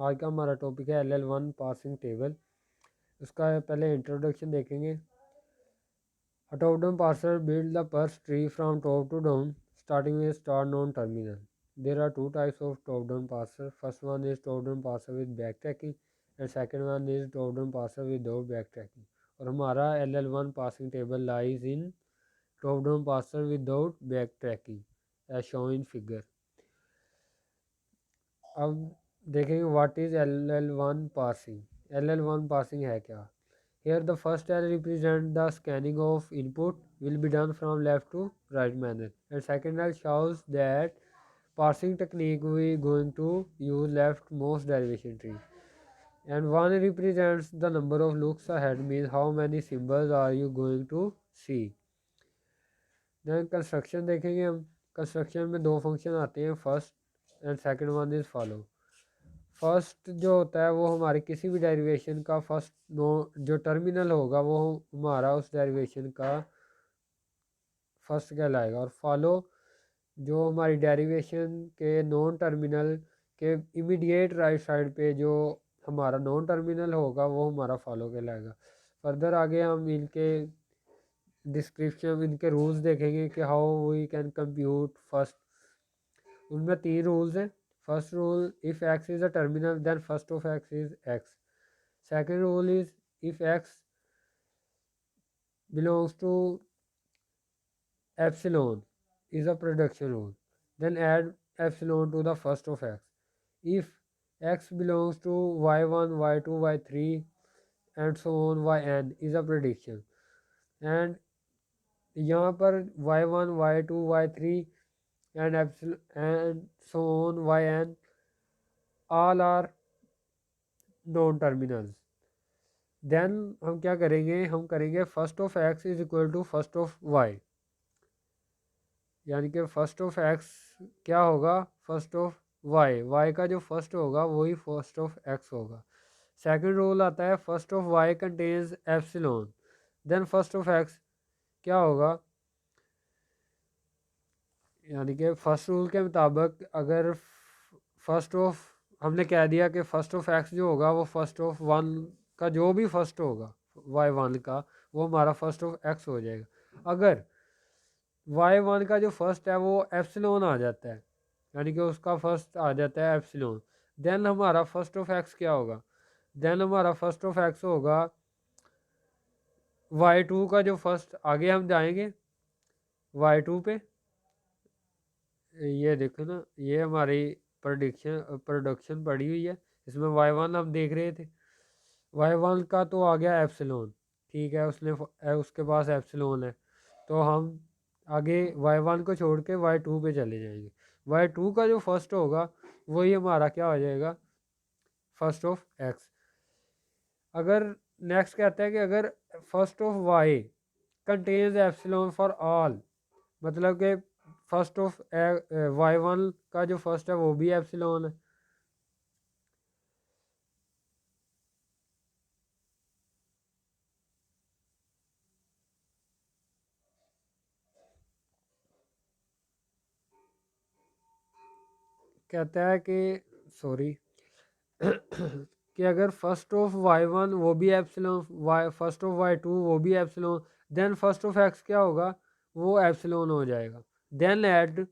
आज का हमारा टॉपिक है LL1 पासिंग टेबल। उसका पहले इंट्रोडक्शन देखेंगे। A top-down parser builds the parse tree from top to down, starting with start known terminal. There are two types of top-down parser. First one is top-down parser with backtracking, and second one is top-down parser without backtracking. और हमारा LL1 passing table lies in top-down parser without backtracking, as shown in figure. अब देखेंगे what is LL1 passing. LL1 passing है क्या। Here the first L represents the scanning of input will be done from left to right manner, and second L shows that parsing technique we going to use leftmost derivation tree, and one represents the number of looks ahead, means how many symbols are you going to see. Then construction देखेंगे हम। Construction में दो function आते हैं, first and second one is follow. First जो होता है वो हमारे किसी भी डेरिवेशन का फर्स्ट नो जो टर्मिनल होगा वो हमारा उस डेरिवेशन का फर्स्ट कहलाएगा, और फॉलो जो हमारी डेरिवेशन के नॉन टर्मिनल के इमीडिएट राइट साइड पे जो हमारा नॉन टर्मिनल होगा वो हमारा फॉलो कहलाएगा। फर्दर आगे हम इनके डिस्क्रिप्शन इनके रूल्स देखेंगे कि how we can compute first. उनमें तीन रूल्स हैं। First rule, if X is a terminal then first of X is X. Second rule is if X belongs to epsilon is a production rule, then add epsilon to the first of x. If x belongs to y1 y2 y3 and so on yn is a prediction, and यहाँ पर y1 y2 y3 and epsilon and so on yn all are non terminals. Then हम क्या करेंगे, हम करेंगे first of X is equal to first of Y, यानी कि first of X क्या होगा, फर्स्ट ऑफ वाई। वाई का जो फर्स्ट होगा वही फर्स्ट ऑफ एक्स होगा। सेकंड रूल आता है first of Y contains epsilon, then first of X क्या होगा, यानी कि फर्स्ट रूल के मुताबिक अगर फर्स्ट ऑफ हमने कह दिया कि फर्स्ट ऑफ एक्स जो होगा वो फर्स्ट ऑफ वन का जो भी फर्स्ट होगा y1 का वो हमारा फर्स्ट ऑफ एक्स हो जाएगा। अगर y1 का जो फर्स्ट है वो एप्सिलॉन आ जाता है, यानी कि उसका फर्स्ट आ जाता है एप्सिलॉन, देन हमारा फर्स्ट ऑफ एक्स क्या होगा, देन हमारा फर्स्ट ऑफ एक्स होगा y2 का जो फर्स्ट। आगे हम जाएंगे y2 पे, ये देखो ना, ये हमारी प्रोडक्शन पड़ी हुई है, इसमें y1 हम देख रहे थे। y1 का तो आ गया एप्सिलॉन, ठीक है, उसके पास एप्सिलॉन है, तो हम आगे y1 को छोड़ के y2 पे चले जाएंगे। y2 का जो फर्स्ट होगा वही हमारा क्या हो जाएगा, फर्स्ट ऑफ एक्स। अगर नेक्स्ट कहता है कि अगर first of y contains epsilon for all, मतलब कि फर्स्ट ऑफ y1 का जो फर्स्ट है वो भी एप्सिलॉन है। कहता है कि सॉरी कि अगर फर्स्ट ऑफ y1 वो भी एप्सिलॉन, फर्स्ट ऑफ y2 वो भी epsilon, then first of x क्या होगा, वो एप्सिलॉन हो जाएगा। Then add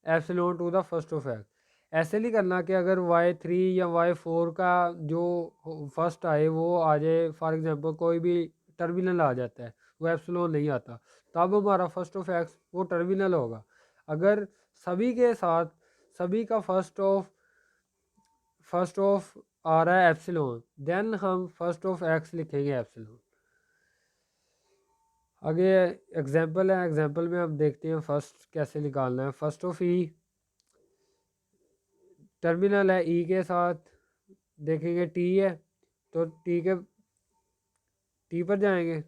epsilon to the first of x। ऐसे नहीं करना कि अगर y3 या y4 का जो फर्स्ट आए वो आ जाए, फॉर एग्जांपल कोई भी टर्मिनल आ जाता है वो एप्सिलॉन नहीं आता, तब हमारा फर्स्ट ऑफ x वो टर्मिनल होगा। अगर सभी के साथ सभी का फर्स्ट ऑफ आ रहा है एप्सिलॉन, देन हम फर्स्ट ऑफ एक्स लिखेंगे एप्सिलॉन। आगे एग्जांपल है, एग्जांपल में हम देखते हैं फर्स्ट कैसे निकालना है। फर्स्ट ऑफ ई टर्मिनल है, ई के साथ देखेंगे टी है, तो टी पर जाएंगे,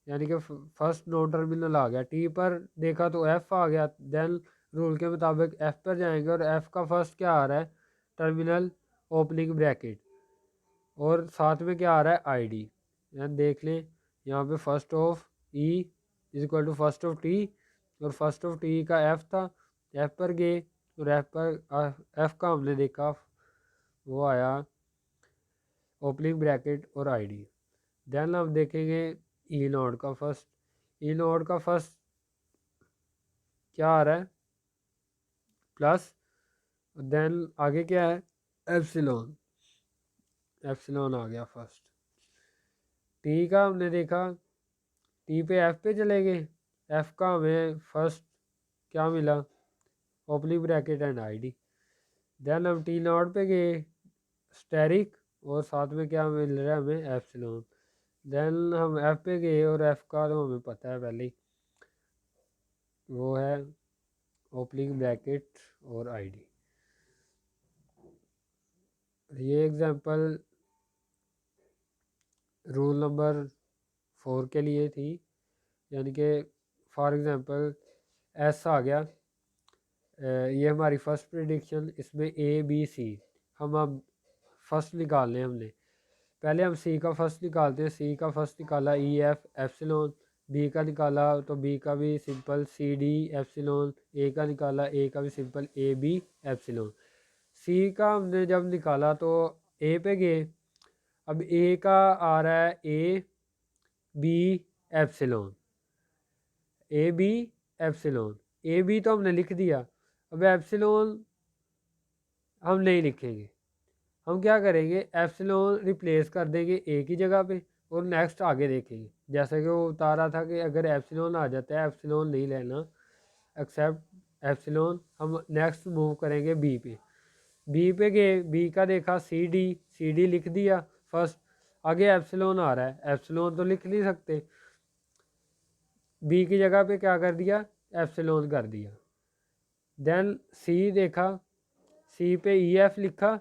यानी कि फर्स्ट नॉन टर्मिनल आ गया, टी पर देखा तो एफ आ गया, देन रूल के मुताबिक एफ पर जाएंगे, और एफ का फर्स्ट क्या आ रहा है, टर्मिनल ओपनिंग ब्रैकेट, और साथ में क्या आ रहा है आईडी। यानी देख लें यहाँ पे first of E is equal to first of T, और फर्स्ट ऑफ टी का एफ था, एफ पर गए और एफ का हमने देखा वो आया ओपनिंग ब्रैकेट और आईडी। देन हम देखेंगे ई नोड का फर्स्ट। ई नोड का फर्स्ट क्या आ रहा है, प्लस, देन आगे क्या है, एप्सिलॉन। एप्सिलॉन आ गया फर्स्ट। टी का हमने देखा, टी पे एफ पे चले गए। एफ का हमें फर्स्ट क्या मिला, opening bracket and ID. Then हम टी नॉट पे गए, स्टेरिक, और साथ में क्या मिल रहा है हमें, एप्सिलॉन। देन हम एफ पे गए और एफ का तो हमें पता है पहले ही, वो है ओपनिंग ब्रैकेट और आईडी। ये एग्जांपल रूल नंबर 4 के लिए थी, यानी कि फॉर एग्जांपल एस आ गया, ये हमारी फर्स्ट प्रेडिक्शन, इसमें ए बी सी हम अब फर्स्ट निकालने हमने। पहले हम सी का फर्स्ट निकालते हैं। सी का फर्स्ट निकाला ई एफ एप्सिलॉन, बी का निकाला तो बी का भी सिंपल सी डी एप्सिलॉन, ए का निकाला ए का भी सिंपल ए बी एप्सिलॉन। सी का हमने जब निकाला तो ए पे गए, अब ए का आ रहा है A B epsilon, A B epsilon. A B तो हमने लिख दिया, अब एप्सिलॉन हम नहीं लिखेंगे। हम क्या करेंगे, एप्सिलॉन रिप्लेस कर देंगे ए की जगह पे और नेक्स्ट आगे देखेंगे। जैसे कि वो बता रहा था कि अगर एप्सिलॉन आ जाता है, एप्सिलॉन नहीं लेना, एक्सेप्ट एप्सिलॉन, हम नेक्स्ट मूव करेंगे बी पे। बी पे गए, बी का देखा सी डी लिख दिया फर्स्ट, आगे एप्सिलॉन आ रहा है, एप्सिलॉन तो लिख नहीं सकते, बी की जगह पे क्या कर दिया, एप्सिलॉन कर दिया। देन सी देखा, सी पे ई एफ लिखा,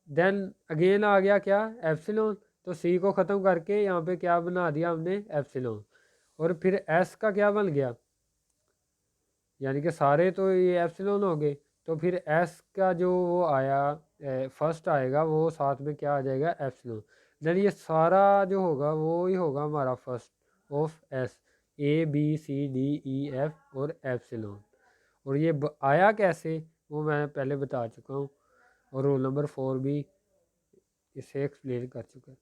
देन अगेन आ गया क्या, एप्सिलॉन, तो सी को ख़त्म करके यहाँ पे क्या बना दिया हमने, एप्सिलॉन। और फिर एस का क्या बन गया, यानी कि सारे तो ये एप्सिलॉन हो गए, तो फिर एस का जो वो आया फर्स्ट आएगा, वो साथ में क्या आ जाएगा, एप्सिलॉन। देन ये सारा जो होगा वो ही होगा हमारा first of S, A B C D E F और एप्सिलॉन। और ये आया कैसे वो मैं पहले बता चुका हूँ, और रोल नंबर 4 भी इसे एक्सप्लेन कर चुका है।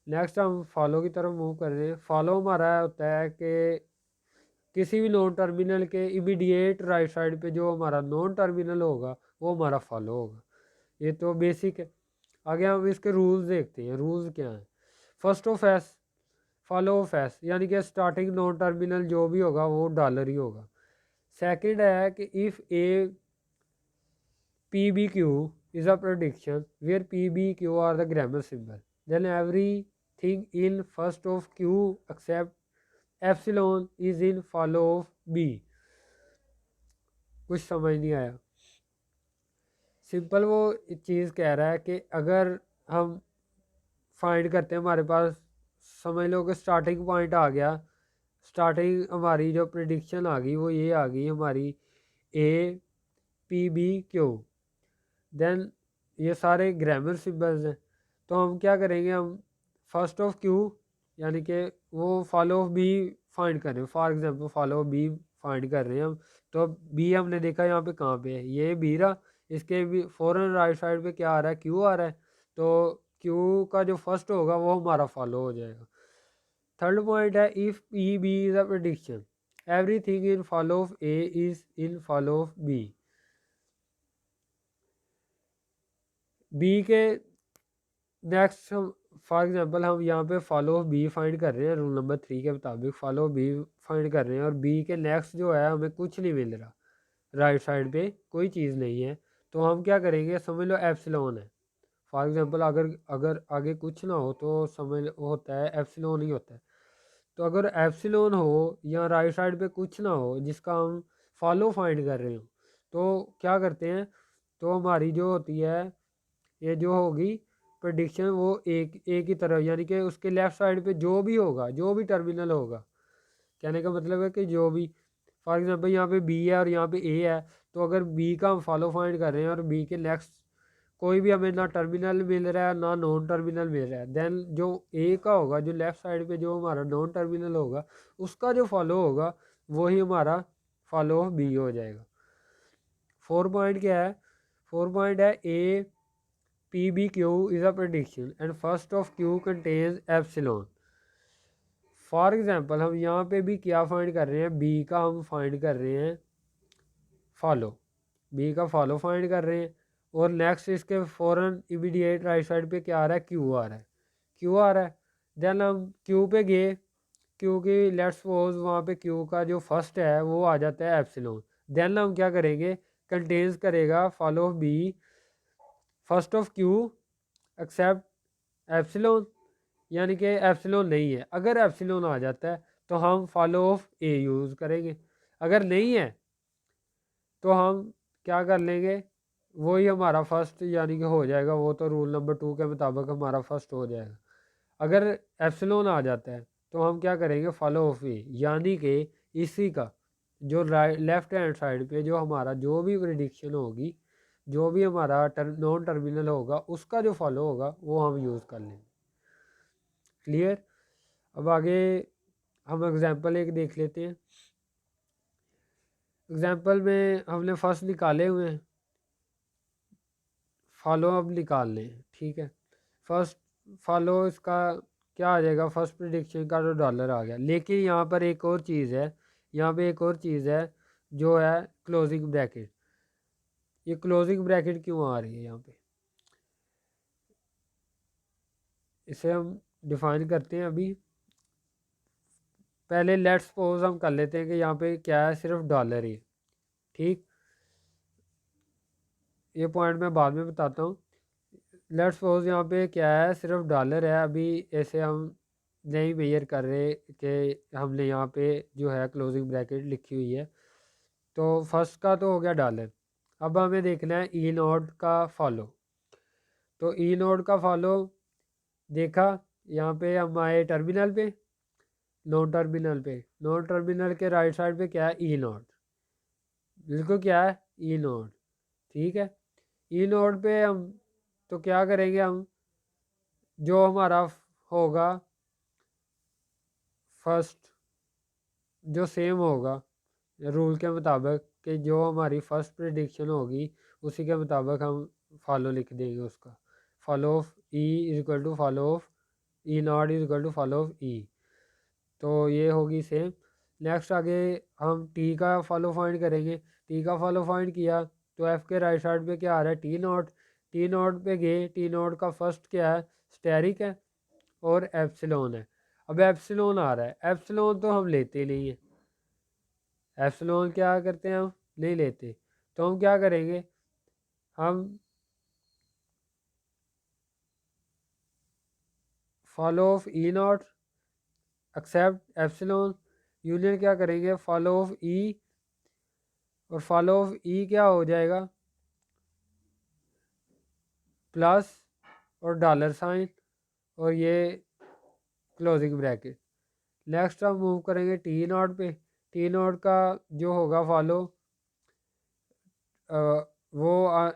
नेक्स्ट हम फॉलो की तरफ मूव कर रहे हैं। फॉलो हमारा होता है कि किसी भी नॉन टर्मिनल के इमीडिएट राइट साइड पे जो हमारा नॉन टर्मिनल होगा वो हमारा फॉलो होगा। ये तो बेसिक है। आगे हम इसके रूल्स देखते हैं। रूल्स क्या हैं, first of S, follow of S, यानी कि स्टार्टिंग नॉन टर्मिनल जो भी होगा वो डॉलर ही होगा। सेकंड है कि if A P B Q is a prediction where P, B, Q are the grammar symbol, then everything in first of Q except epsilon is in follow of B। कुछ समझ नहीं आया। Simple वो चीज़ कह रहा है कि अगर हम फाइंड करते हैं, हमारे पास समझ लो कि स्टार्टिंग पॉइंट आ गया, स्टार्टिंग हमारी जो प्रिडिक्शन आ गई वो ये आ गई हमारी A P B Q, then ये सारे ग्रामर सिंबल्स हैं। तो हम क्या करेंगे, हम फर्स्ट ऑफ क्यू यानी कि वो फॉलो ऑफ बी फाइंड कर रहे हैं। For example follow of B find कर रहे हैं हम, तो बी हमने देखा यहाँ पे कहाँ पे है, ये बी रहा, इसके भी फ़ौरन राइट साइड पे क्या आ रहा है, क्यू आ रहा है, तो क्यू का जो फर्स्ट होगा वो हमारा फॉलो हो जाएगा। थर्ड पॉइंट है if E B is a prediction everything in follow of A is in follow of B. B के नेक्स्ट हम फॉर एग्जांपल हम यहाँ पे फॉलो ऑफ बी फाइंड कर रहे हैं, रूल नंबर 3 के मुताबिक फॉलो ऑफ बी फाइंड कर रहे हैं, और बी के नेक्स्ट जो है हमें कुछ नहीं मिल रहा, राइट साइड पे कोई चीज़ नहीं है, तो हम क्या करेंगे, समझ लो एप्सिलॉन है। फॉर एग्जांपल अगर अगर आगे कुछ ना हो तो समझ होता है एप्सिलॉन ही होता है। तो अगर एप्सिलॉन हो या राइट साइड पे कुछ ना हो जिसका हम फॉलो फाइंड कर रहे हो, तो क्या करते हैं, तो हमारी जो होती है ये जो होगी प्रेडिक्शन वो एक ही तरफ, यानी कि उसके लेफ़्ट साइड पे जो भी होगा, जो भी टर्मिनल होगा, कहने का मतलब है कि जो भी, फॉर एग्जांपल यहाँ पे बी है और यहाँ पे ए है, तो अगर बी का हम फॉलो फाइंड कर रहे हैं और बी के नेक्स्ट कोई भी हमें ना टर्मिनल मिल रहा है ना नॉन टर्मिनल मिल रहा है, देन जो ए का होगा, जो लेफ़्ट साइड पे जो हमारा नॉन टर्मिनल होगा उसका जो फॉलो होगा वही हमारा फॉलो बी हो जाएगा। 4 पॉइंट क्या है, 4 पॉइंट है ए PBQ is a prediction and first of Q contains epsilon. For example हम यहाँ पे भी क्या फाइंड कर रहे हैं, बी का हम फाइंड कर रहे हैं फॉलो, बी का फॉलो फाइंड कर रहे हैं, और नेक्स्ट इसके फ़ौरन इमीडिएट राइट साइड पे क्या आ रहा है, क्यू आ रहा है, क्यू आ रहा है। देन हम क्यू पे गए, क्यू की लेट्स सपोज वहाँ पे क्यू का जो फर्स्ट है वो आ जाता है एप्सिलॉन। देन हम क्या करेंगे, कंटेन्स करेगा follow of B first of Q except epsilon, यानी कि एप्सिलॉन नहीं है। अगर एप्सिलॉन आ जाता है तो हम फॉलो ऑफ ए यूज़ करेंगे, अगर नहीं है तो हम क्या कर लेंगे, वही हमारा फर्स्ट यानी कि हो जाएगा, वो तो रूल नंबर 2 के मुताबिक हमारा फर्स्ट हो जाएगा। अगर एप्सिलॉन आ जाता है तो हम क्या करेंगे, फॉलो ऑफ ए, यानी कि इसी का जो राइट लेफ्ट हैंड साइड पे जो हमारा जो भी प्रिडिक्शन होगी, जो भी हमारा नॉन टर्मिनल होगा उसका जो फॉलो होगा वो हम यूज़ कर लेंगे। क्लियर। अब आगे हम एग्जांपल एक देख लेते हैं। एग्जांपल में हमने फर्स्ट निकाले हुए हैं, फॉलो अब निकाल लें। ठीक है, फर्स्ट फॉलो इसका क्या आ जाएगा, फर्स्ट प्रिडिक्शन का तो डॉलर आ गया, लेकिन यहाँ पर एक और चीज़ है, यहाँ पे एक और चीज़ है जो है क्लोजिंग ब्रैकेट। ये क्लोजिंग ब्रैकेट क्यों आ रही है यहाँ पे, इसे हम डिफाइन करते हैं अभी। पहले लेट्स सपोज हम कर लेते हैं कि यहाँ पे क्या है, सिर्फ डॉलर ही। ठीक, ये पॉइंट मैं बाद में बताता हूँ। लेट्स सपोज यहाँ पे क्या है, सिर्फ डॉलर है। अभी ऐसे हम नहीं मेजर कर रहे कि हमने यहाँ पे जो है क्लोजिंग ब्रैकेट लिखी हुई है। तो फर्स्ट का तो हो गया डॉलर। अब हमें देखना है ई नोड का फॉलो। तो ई नोड का फॉलो देखा, यहाँ पे हम आए टर्मिनल पे, नॉन टर्मिनल पे, नॉन टर्मिनल के राइट साइड पे क्या है, ई नोड, बिल्कुल क्या है, ई नोड। ठीक है, ई नोड पे हम तो क्या करेंगे, हम जो हमारा होगा फर्स्ट, जो सेम होगा रूल के मुताबिक कि जो हमारी फर्स्ट प्रिडिक्शन होगी उसी के मुताबिक हम फॉलो लिख देंगे उसका। Follow of E is equal to follow of E not is equal to follow of E, तो ये होगी सेम। नेक्स्ट आगे हम टी का फॉलो फाइंड करेंगे। टी का फॉलो फाइंड किया तो एफ के राइट साइड पे क्या आ रहा है, टी नॉट। टी नॉट पे गए, टी नॉट का फर्स्ट क्या है, स्टेरिक है और एप्सिलॉन है। अब एप्सिलॉन आ रहा है, एप्सिलॉन तो हम लेते नहीं है, एप्सिलॉन क्या करते हैं हम नहीं लेते, तो हम क्या करेंगे, हम follow of E not except epsilon union क्या करेंगे, फॉलो ऑफ ई, और फॉलो ऑफ ई क्या हो जाएगा, प्लस और डॉलर साइन और ये क्लोजिंग ब्रैकेट। नेक्स्ट हम मूव करेंगे टी नॉट पे। टी नॉट का जो होगा फॉलो वो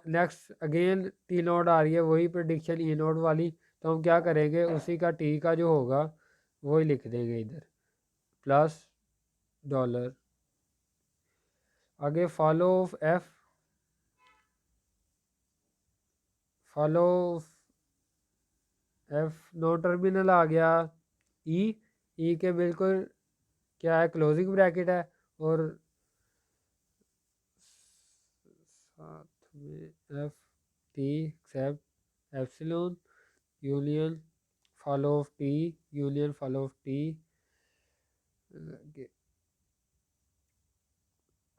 नेक्स्ट अगेन टी नॉट आ रही है, वही प्रिडिक्शन ई नॉट वाली, तो हम क्या करेंगे, उसी का टी का जो होगा वही लिख देंगे इधर, प्लस डॉलर। आगे follow of F, follow F no terminal आ गया ई, ई के बिल्कुल क्या है, क्लोजिंग ब्रैकेट है, और साथ में F T except epsilon union follow of T, union follow of T,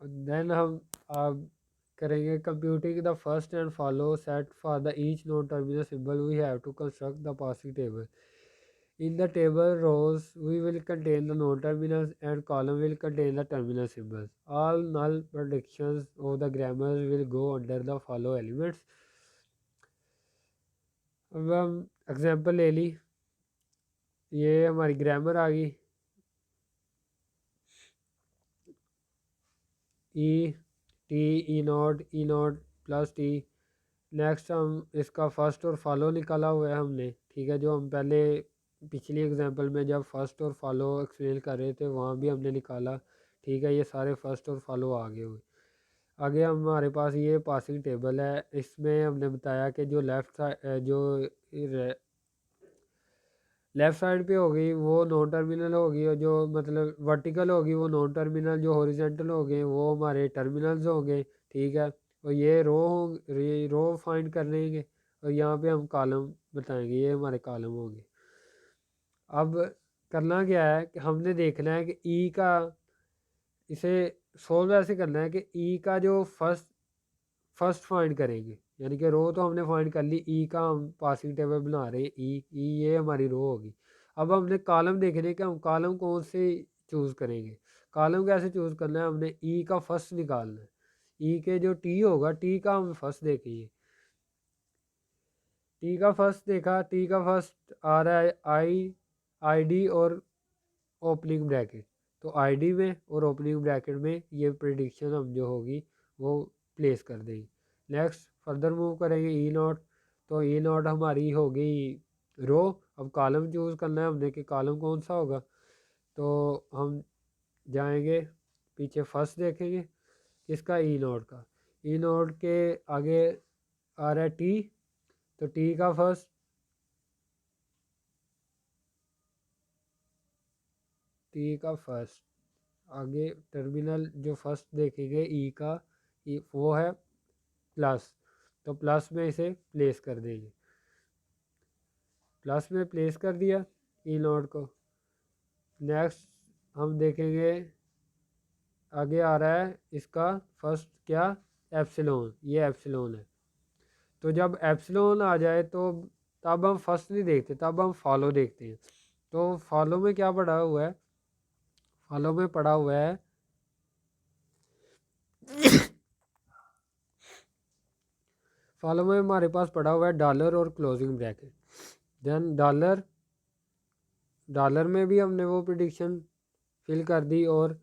then हम करेंगे computing the first and follow set for the each non terminal symbol we have to construct the parsing table. In the table rows, we will contain the non-terminals and column will contain the terminal symbols. All null predictions of the grammars will go under the follow elements. अब हम example ले ली, ये हमारी grammar आ गई, E T E not plus T. Next हम इसका first और follow निकाला हुआ है हमने, ठीक है, जो हम पहले पिछली एग्जांपल में जब फर्स्ट और फॉलो एक्सप्लेन कर रहे थे वहाँ भी हमने निकाला। ठीक है, ये सारे फर्स्ट और फॉलो आ गए हुए। आगे हमारे पास ये पासिंग टेबल है। इसमें हमने बताया कि जो लेफ़्ट साइड पे होगी वो नॉन टर्मिनल होगी, और जो मतलब वर्टिकल होगी वो नॉन टर्मिनल, जो हॉरिजेंटल हो गए वो हमारे टर्मिनल्स होंगे। ठीक है, और ये रो फाइंड कर लेंगे, और यहाँ पे हम कॉलम बताएंगे, ये हमारे कॉलम होंगे। अब करना क्या है कि हमने देखना है कि ई का, इसे सोल्व ऐसे करना है कि ई का जो फर्स्ट फाइंड करेंगे, यानी कि रो तो हमने फाइंड कर ली, ई का हम पासिंग टेबल बना रहे हैं, ई ये हमारी रो होगी। अब हमने कॉलम देखने के, हम कॉलम कौन से चूज़ करेंगे। कॉलम कैसे चूज़ करना है, हमने ई का फर्स्ट निकालना है। ई के जो टी होगा, टी का हम फर्स्ट देखेंगे। टी का फर्स्ट देखा, टी का फर्स्ट आ रहा है आई डी और ओपनिंग ब्रैकेट। तो आईडी में और ओपनिंग ब्रैकेट में ये प्रिडिक्शन हम जो होगी वो प्लेस कर देंगे। नेक्स्ट फर्दर मूव करेंगे ई नॉट, तो ई नॉट हमारी होगी रो। अब कॉलम चूज़ करना है हमने कि कॉलम कौन सा होगा, तो हम जाएंगे पीछे फर्स्ट देखेंगे किसका, ई नॉट का। ई नॉट के आगे आ रहा है टी, तो टी का फर्स्ट, टी का फर्स्ट आगे टर्मिनल जो फर्स्ट देखेंगे ई का, वो है प्लस, तो प्लस में इसे प्लेस कर देंगे। प्लस में प्लेस कर दिया ई नोट को। नेक्स्ट हम देखेंगे आगे आ रहा है इसका फर्स्ट क्या, एप्सिलॉन, ये एप्सिलॉन है। तो जब एप्सिलॉन आ जाए तो तब हम फर्स्ट नहीं देखते, तब हम फॉलो देखते हैं। तो फॉलो में क्या पड़ा हुआ है, फॉलो में पड़ा हुआ है फॉलो में हमारे पास पड़ा हुआ है डॉलर और क्लोजिंग ब्रैकेट। देन डॉलर में भी हमने वो प्रिडिक्शन फिल कर दी और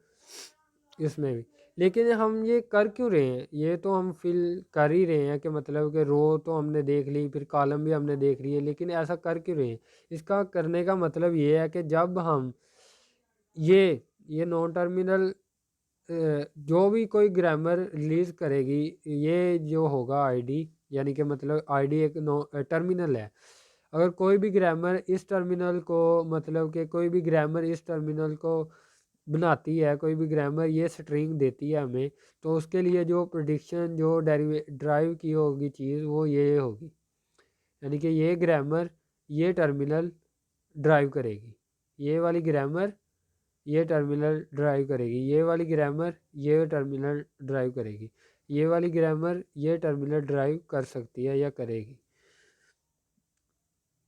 इसमें भी। लेकिन हम ये कर क्यों रहे हैं, ये तो हम फिल कर ही रहे हैं कि मतलब कि रो तो हमने देख ली, फिर कॉलम भी हमने देख लिए, लेकिन ऐसा कर क्यों रहे हैं। इसका करने का मतलब ये है कि जब हम ये नॉन टर्मिनल जो भी कोई ग्रामर रिलीज़ करेगी, ये जो होगा आईडी, यानी कि मतलब आईडी एक टर्मिनल है। अगर कोई भी ग्रामर इस टर्मिनल को, मतलब कि कोई भी ग्रामर इस टर्मिनल को बनाती है, कोई भी ग्रामर ये स्ट्रिंग देती है हमें, तो उसके लिए जो प्रिडिक्शन जो ड्राइव की होगी चीज़ वो ये होगी, यानी कि ये ग्रामर ये टर्मिनल ड्राइव करेगी, ये वाली ग्रामर ये टर्मिनल ड्राइव करेगी, ये वाली ग्रामर ये टर्मिनल ड्राइव करेगी, ये वाली ग्रामर ये टर्मिनल ड्राइव कर सकती है या करेगी।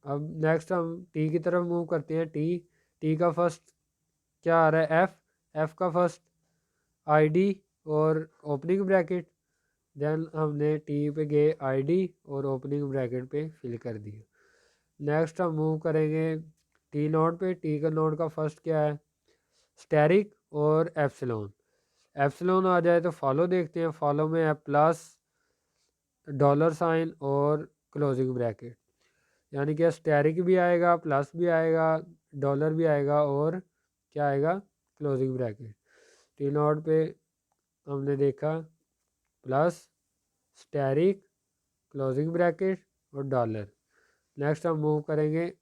अब नेक्स्ट हम टी की तरफ मूव करते हैं। टी का फर्स्ट क्या आ रहा है, एफ का फर्स्ट आईडी और ओपनिंग ब्रैकेट। देन हमने टी पे गए आईडी और ओपनिंग ब्रैकेट पे फिल कर दिया। नेक्स्ट हम मूव करेंगे टी नोड पे। टी का नोड का फर्स्ट क्या है, स्टैरिक और एप्सिलॉन। एप्सिलॉन आ जाए तो फॉलो देखते हैं, फॉलो में है प्लस डॉलर साइन और क्लोजिंग ब्रैकेट, यानी कि स्टैरिक भी आएगा, प्लस भी आएगा, डॉलर भी आएगा और क्या आएगा, क्लोजिंग ब्रैकेट। टी नोड पे हमने देखा प्लस स्टैरिक क्लोजिंग ब्रैकेट और डॉलर। नेक्स्ट हम मूव करेंगे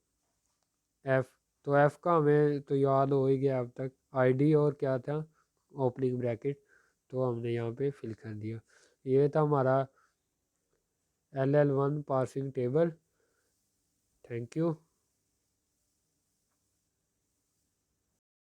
एफ़, तो एफ़ का हमें तो याद हो ही गया अब तक, आईडी और क्या था, ओपनिंग ब्रैकेट, तो हमने यहाँ पे फिल कर दिया। ये था हमारा LL1 passing table. Thank you.